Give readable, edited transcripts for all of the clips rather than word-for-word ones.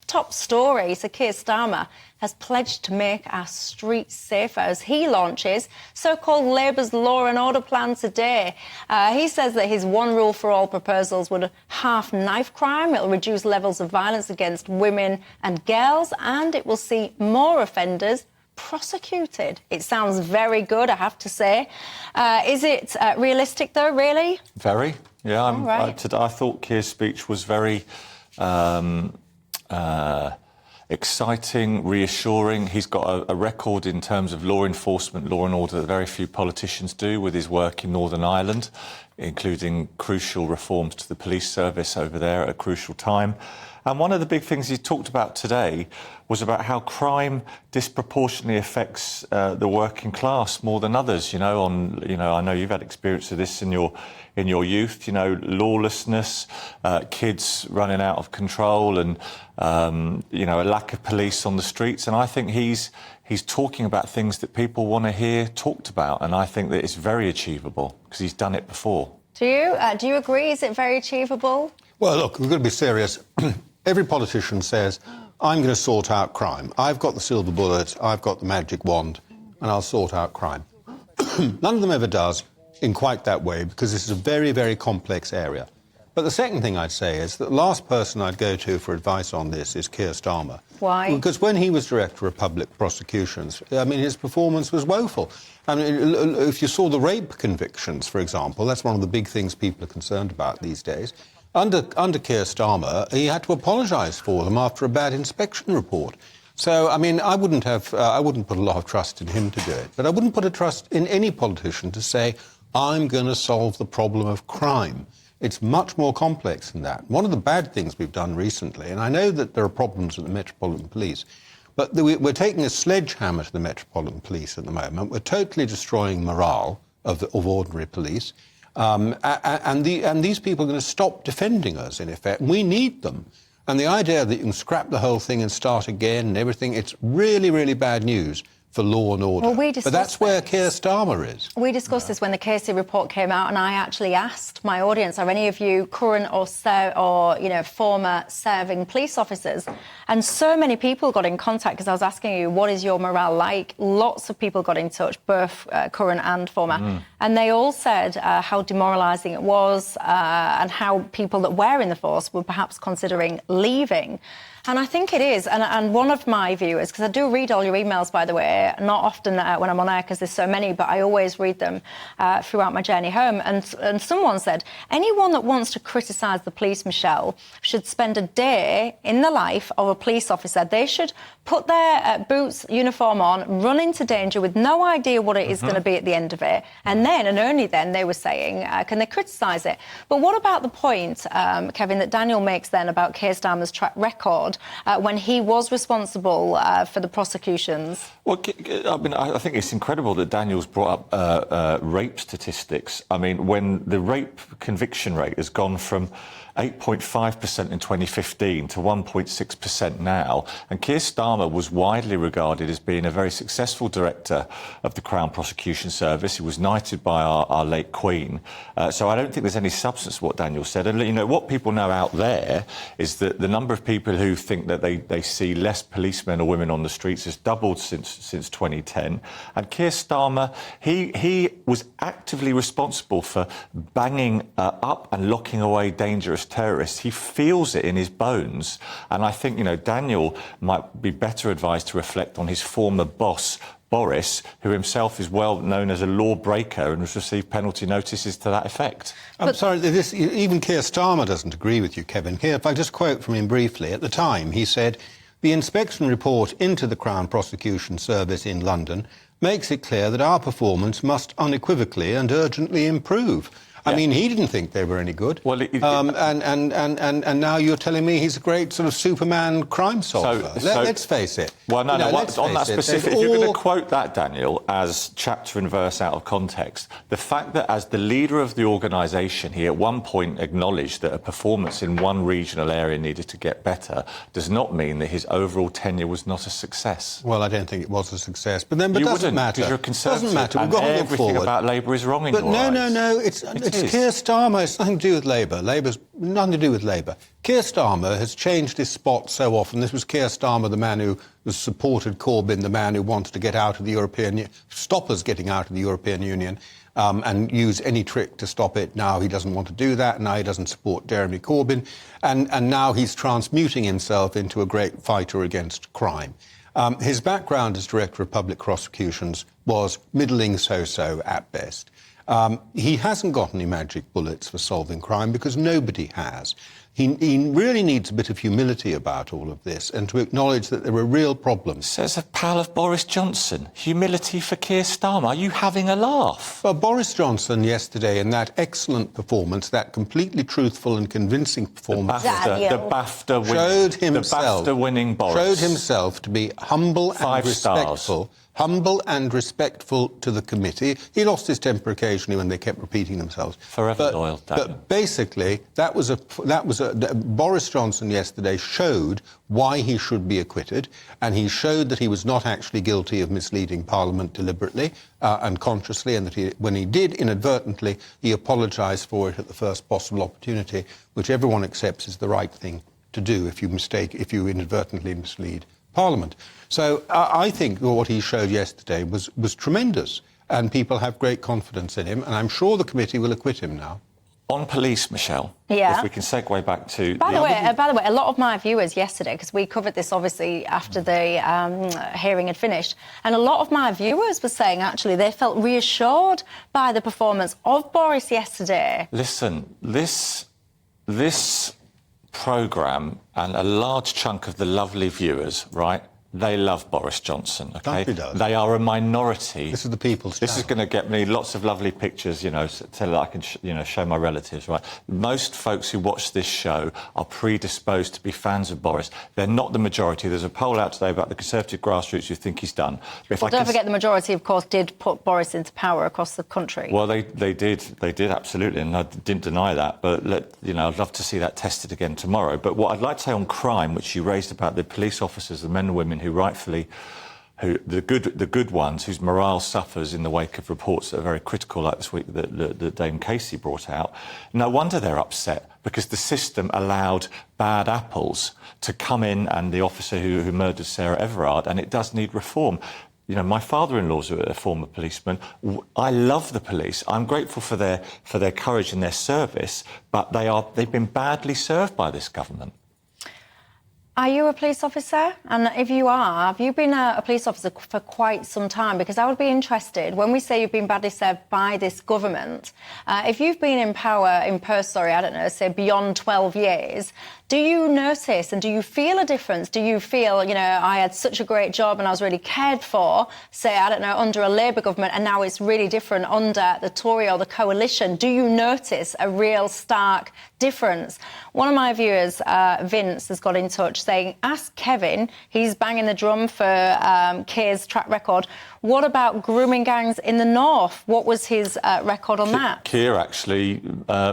Top story, Sir Keir Starmer has pledged to make our streets safer as he launches so-called Labour's law and order plan today. He says that his one rule for all proposals would halve knife crime, it'll reduce levels of violence against women and girls, and it will see more offenders prosecuted. It sounds very good, I have to say. Is it realistic, though, really? Very, yeah. I thought Keir's speech was very exciting, reassuring. He's got a record in terms of law enforcement, law and order that very few politicians do with his work in Northern Ireland, including crucial reforms to the police service over there at a crucial time. And one of the big things he talked about today was about how crime disproportionately affects the working class more than others. I know you've had experience of this in your youth. Lawlessness, kids running out of control, and a lack of police on the streets. And I think he's talking about things that people want to hear talked about, and I think that it's very achievable because he's done it before. Do you agree? Is it very achievable? Well, look, we've got to be serious. Every politician says, I'm going to sort out crime. I've got the silver bullet, I've got the magic wand, and I'll sort out crime. None of them ever does in quite that way, because this is a very, very complex area. But the second thing I'd say is that the last person I'd go to for advice on this is Kier Starmer. Why? Because when he was Director of Public Prosecutions, his performance was woeful. If you saw the rape convictions, for example, that's one of the big things people are concerned about these days. Under Kier Starmer, he had to apologise for them after a bad inspection report. So, I wouldn't put a lot of trust in him to do it. But I wouldn't put a trust in any politician to say, I'm going to solve the problem of crime. It's much more complex than that. One of the bad things we've done recently, and I know that there are problems at the Metropolitan Police, but we're taking a sledgehammer to the Metropolitan Police at the moment. We're totally destroying morale of ordinary police. And these people are going to stop defending us, in effect. We need them. And the idea that you can scrap the whole thing and start again and everything, it's really, really bad news for law and order. Well, but that's where Keir Starmer is. We discussed this when the Casey report came out, and I actually asked my audience, are any of you current or former serving police officers? And so many people got in contact because I was asking you, what is your morale like? Lots of people got in touch, both current and former. And they all said how demoralising it was and how people that were in the force were perhaps considering leaving. And I think it is. And one of my viewers, because I do read all your emails, by the way, not often when I'm on air because there's so many, but I always read them throughout my journey home. And someone said, anyone that wants to criticise the police, Michelle, should spend a day in the life of a police officer. They should put their boots, uniform on, run into danger with no idea what it is going to be at the end of it. And then, and only then, they were saying, can they criticise it? But what about the point, Kevin, that Daniel makes then about Keir Starmer's track record when he was responsible for the prosecutions? Well, I think it's incredible that Daniel's brought up rape statistics. When the rape conviction rate has gone from 8.5% in 2015 to 1.6% now, and Keir Starmer was widely regarded as being a very successful director of the Crown Prosecution Service. He was knighted by our late Queen. So I don't think there's any substance to what Daniel said. And, what people know out there is that the number of people who think that they see less policemen or women on the streets has doubled since 2010. And Keir Starmer, he was actively responsible for banging up and locking away dangerous terrorists. He feels it in his bones. And I think, Daniel might be better advised to reflect on his former boss, Boris, who himself is well known as a lawbreaker and has received penalty notices to that effect. I'm sorry, even Keir Starmer doesn't agree with you, Kevin. Here, if I just quote from him briefly, at the time he said, the inspection report into the Crown Prosecution Service in London makes it clear that our performance must unequivocally and urgently improve. He didn't think they were any good. Well, and now you're telling me he's a great sort of Superman crime solver. Let's face it. Well, no, on that specific, if you're going to quote that, Daniel, as chapter and verse out of context, the fact that as the leader of the organisation, he at one point acknowledged that a performance in one regional area needed to get better does not mean that his overall tenure was not a success. Well, I don't think it was a success. But it doesn't matter. Because you're a Conservative. Doesn't matter. We've got to look everything forward. About Labour is wrong in your eyes. No. is. It's Keir Starmer. It's nothing to do with Labour. Labour's nothing to do with Labour. Keir Starmer has changed his spot so often. This was Keir Starmer, the man who supported Corbyn, the man who wanted to get out of the European Union, stop us getting out of the European Union, and use any trick to stop it. Now he doesn't want to do that. Now he doesn't support Jeremy Corbyn. And now he's transmuting himself into a great fighter against crime. His background as Director of Public Prosecutions was middling so-so at best. He hasn't got any magic bullets for solving crime because nobody has. He really needs a bit of humility about all of this and to acknowledge that there are real problems. Says a pal of Boris Johnson. Humility for Keir Starmer. Are you having a laugh? Well, Boris Johnson yesterday, in that excellent performance, that completely truthful and convincing performance, The BAFTA winning Boris. Showed himself to be humble and 5 respectful. stars. Humble and respectful to the committee. He lost his temper occasionally when they kept repeating themselves. Forever loyal, Daniel. But basically, Boris Johnson yesterday showed why he should be acquitted, and he showed that he was not actually guilty of misleading Parliament deliberately and consciously, and that when he did inadvertently, he apologised for it at the first possible opportunity, which everyone accepts is the right thing to do if you inadvertently mislead Parliament. So I think what he showed yesterday was tremendous, and people have great confidence in him, and I'm sure the committee will acquit him now. On police, Michelle, yeah. If we can segue back to... By the way, a lot of my viewers yesterday, because we covered this obviously after the hearing had finished, and a lot of my viewers were saying actually they felt reassured by the performance of Boris yesterday. Listen, this programme and a large chunk of the lovely viewers, right, they love Boris Johnson, OK? They are a minority. This is the people's This is going to get me lots of lovely pictures, you know, so that I can, show my relatives, right? Most folks who watch this show are predisposed to be fans of Boris. They're not the majority. There's a poll out today about the Conservative grassroots who think he's done. But don't forget the majority, of course, did put Boris into power across the country. Well, they did, absolutely, and I didn't deny that. But, I'd love to see that tested again tomorrow. But what I'd like to say on crime, which you raised about the police officers, the men and women who the good ones whose morale suffers in the wake of reports that are very critical, like this week that Dame Casey brought out. No wonder they're upset, because the system allowed bad apples to come in, and the officer who murdered Sarah Everard, and it does need reform. My father-in-law's a former policeman. I love the police. I'm grateful for their courage and their service, but they've been badly served by this government. Are you a police officer? And if you are, have you been a police officer for quite some time? Because I would be interested, when we say you've been badly served by this government, if you've been in power say beyond 12 years, do you notice and do you feel a difference? Do you feel, I had such a great job and I was really cared for, say, under a Labour government, and now it's really different under the Tory or the coalition? Do you notice a real stark difference? One of my viewers, Vince, has got in touch saying, ask Kevin, he's banging the drum for Keir's track record. What about grooming gangs in the north? What was his record on that? Keir actually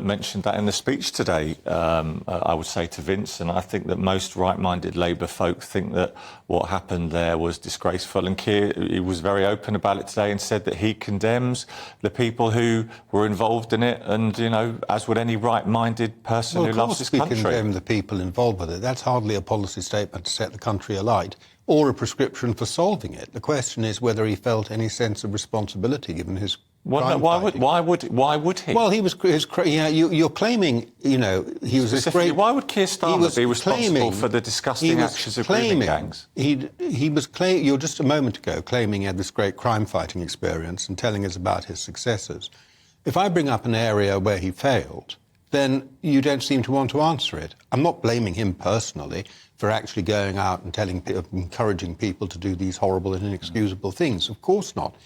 mentioned that in the speech today, I would say, to Vince, and I think that most right-minded Labour folk think that what happened there was disgraceful, and Keir, he was very open about it today and said that he condemns the people who were involved in it, and, as would any right-minded person who loves this country. We condemn the people involved with it. That's hardly a policy statement to set the country alight, or a prescription for solving it. The question is whether he felt any sense of responsibility given his Why would he? Well, you're claiming, he was this great... Why would Kier Starmer be responsible for the disgusting actions of grooming gangs? He was claiming, you were just a moment ago claiming he had this great crime-fighting experience and telling us about his successes. If I bring up an area where he failed, then you don't seem to want to answer it. I'm not blaming him personally for actually going out and encouraging people to do these horrible and inexcusable things. Of course not.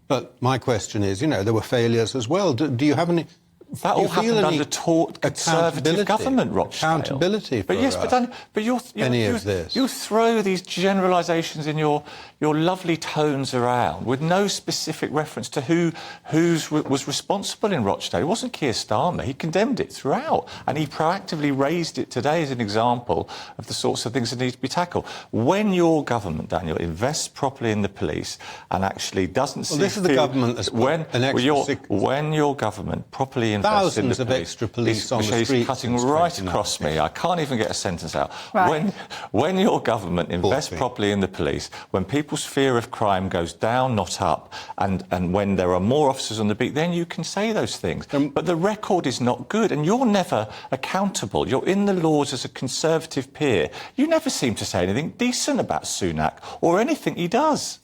But my question is, there were failures as well. Do you have any... That all happened under Conservative government, Rochdale. Accountability for you throw these generalisations in your lovely tones around with no specific reference to who was responsible in Rochdale. It wasn't Kier Starmer. He condemned it throughout, and he proactively raised it today as an example of the sorts of things that need to be tackled. When your government, Daniel, invests properly in the police and actually doesn't see... Well, this is the government that's... When your government properly invest in the Thousands of police. extra police on the Michelle, streets he's cutting since right 2019. across me. I can't even get a sentence out. Right. When your government invests properly in the police, when people's fear of crime goes down, not up, and when there are more officers on the beat, then you can say those things. But the record is not good, and you're never accountable. You're in the Lords as a Conservative peer. You never seem to say anything decent about Sunak or anything he does.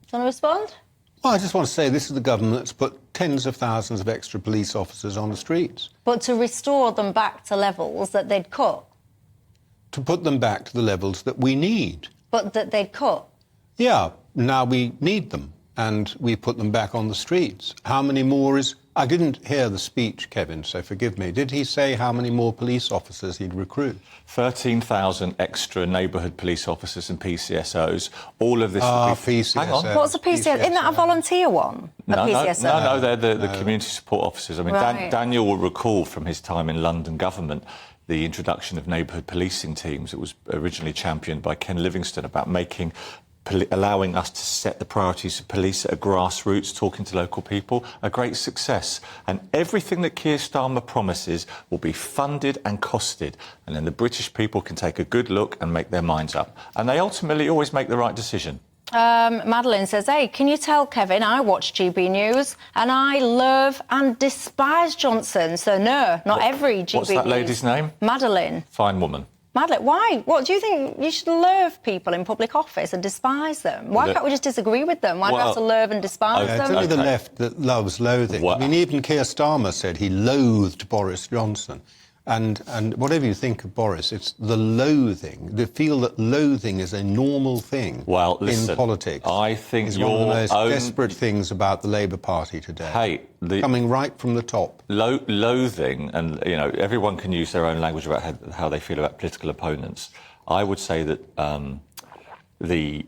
Do you want to respond? Well, I just want to say this is the government that's put tens of thousands of extra police officers on the streets. But to restore them back to levels that they'd cut. To put them back to the levels that we need. But that they'd cut. Yeah, now we need them, and we put them back on the streets. How many more is... I didn't hear the speech, Kevin, so forgive me. Did he say how many more police officers he'd recruit? 13,000 extra neighbourhood police officers and PCSOs. All of this will be... PCSO. Hang on. What's a PCS? Isn't that a volunteer one? No, a PCSO? no, they're the community support officers. I mean, Right. Daniel will recall from his time in London government the introduction of neighbourhood policing teams. It was originally championed by Ken Livingstone about allowing us to set the priorities of police at a grassroots, talking to local people, a great success. And everything that Keir Starmer promises will be funded and costed. And then the British people can take a good look and make their minds up. And they ultimately always make the right decision. Madeline says, hey, can you tell Kevin I watch GBNews and I love and despise Johnson. So no, not every GBNews. What's that lady's name? Madeline. Fine woman. Madeline, why? What do you think? You should love people in public office and despise them. Why can't we just disagree with them? Why do we have to love and despise It's them? only the left that loves loathing. Wow. I mean, even Keir Starmer said he loathed Boris Johnson. And whatever you think of Boris, it's the loathing. They feel that loathing is a normal thing in politics. I think it's one of the most desperate things about the Labour Party today. Coming right from the top. Loathing, and everyone can use their own language about how they feel about political opponents. I would say that the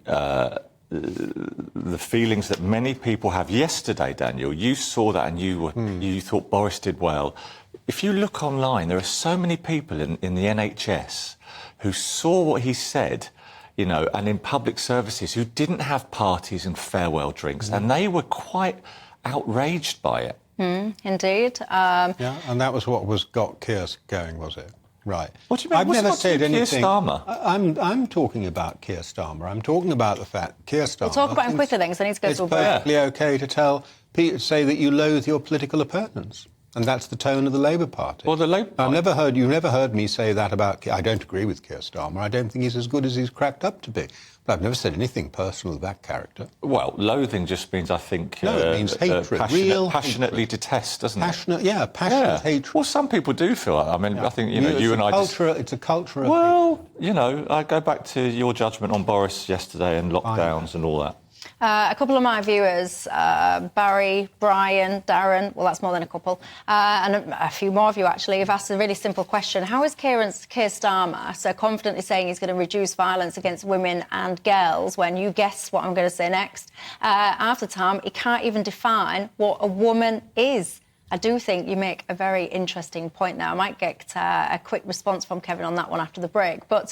feelings that many people have yesterday, Daniel, you saw that and you thought Boris did well. If you look online, there are so many people in the NHS who saw what he said, and in public services who didn't have parties and farewell drinks, and they were quite outraged by it. Indeed. Yeah, and that was what got Keir going, was it? Right. What do you mean? I've never said anything. Keir Starmer? I'm talking about Keir Starmer. I'm talking about the fact Keir Starmer. We'll talk about him quicker then, because I need to go to a break. It's perfectly OK to say that you loathe your political opponents. And that's the tone of the Labour Party. Well, the Labour Party... You've never heard me say that about... I don't agree with Keir Starmer. I don't think he's as good as he's cracked up to be. But I've never said anything personal of that character. Well, loathing just means, I think... No, it means hatred. Passionately detest, doesn't it? Passionate hatred. Well, some people do feel that. I mean, I think, you and I... It's a culture of... Well, I go back to your judgment on Boris yesterday and lockdowns and all that. A couple of my viewers, Barry, Brian, Darren, well, that's more than a couple, and a few more of you, actually, have asked a really simple question. How is Keir Starmer so confidently saying he's going to reduce violence against women and girls when, you guess what I'm going to say next, half the time he can't even define what a woman is? I do think you make a very interesting point now. I might get a quick response from Kevin on that one after the break, but